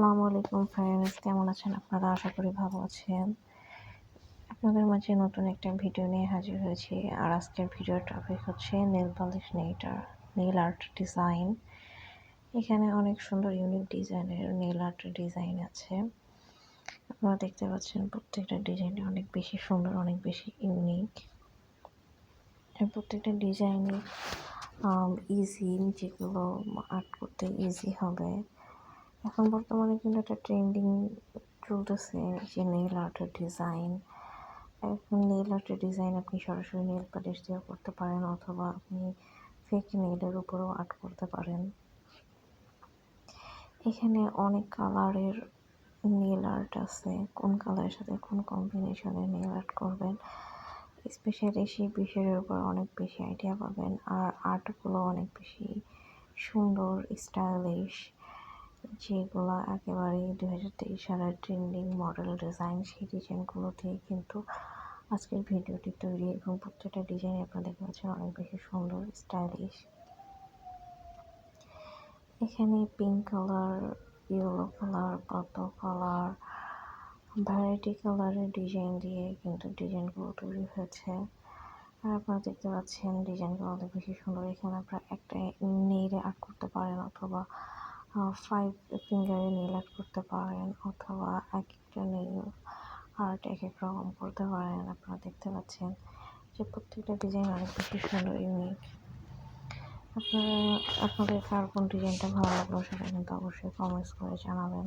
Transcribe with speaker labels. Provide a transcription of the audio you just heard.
Speaker 1: আসসালামু আলাইকুম ফ্রেন্ডস, কেমন আছেন আপনারা? আশা করি ভালো আছেন। আপনাদের মাঝে নতুন একটা ভিডিও নিয়ে হাজির হয়েছি। আর আজকের ভিডিওর টপিক হচ্ছে nail polish nail art design. এখানে অনেক সুন্দর ইউনিক ডিজাইনের নেইল আর্ট ডিজাইন আছে। আপনারা দেখতে পাচ্ছেন প্রত্যেকটা ডিজাইন অনেক বেশি সুন্দর, অনেক বেশি ইউনিক। আর প্রত্যেকটা ডিজাইনই ইজি, যেগুলো আর্ট করতে ইজি হবে। এখন বর্তমানে কিন্তু একটা ট্রেন্ডিং চলতেছে যে নেইল আর্টের ডিজাইন। এখন নেইল আর্টের ডিজাইন আপনি সরাসরি নেইল পালিশ দিয়েও করতে পারেন, অথবা আপনি ফেক নেইলের উপরেও আর্ট করতে পারেন। এখানে অনেক কালারের নেইল আর্ট আছে, কোন কালারের সাথে কোন কম্বিনেশনের নেইল আর্ট করবেন স্পেশালি সেই বিষয়ের উপর অনেক বেশি আইডিয়া পাবেন। আর আর্টগুলো অনেক বেশি সুন্দর, স্টাইলিশ, যেগুলো একেবারেই 2023 সালের ট্রেন্ডিং মডেল ডিজাইন। সেই ডিজাইনগুলো দিয়ে কিন্তু আজকের ভিডিওটি তৈরি, এবং প্রত্যেকটা ডিজাইন আপনারা দেখতে পাচ্ছেন অনেক বেশি সুন্দর, স্টাইলিশ। এখানে pink colour, yellow colour, purple colour, variety কালারের ডিজাইন দিয়ে কিন্তু ডিজাইনগুলো তৈরি হয়েছে। আর আপনারা দেখতে পাচ্ছেন ডিজাইনগুলো অনেক বেশি সুন্দর। এখানে আপনারা একটা নেইলে আর্ট করতে পারেন, অথবা 5 ফিঙ্গারে নেইল আর্ট করতে পারেন, অথবা এক একটা নেইল আর্ট এক এক রকম করতে পারেন। আপনারা দেখতে পাচ্ছেন যে প্রত্যেকটা ডিজাইন অনেক বেশি সুন্দর, ইউনিক। আপনাদের কার কোন ডিজাইনটা ভালো লাগলো সেটা কিন্তু অবশ্যই কমেন্টস করে জানাবেন।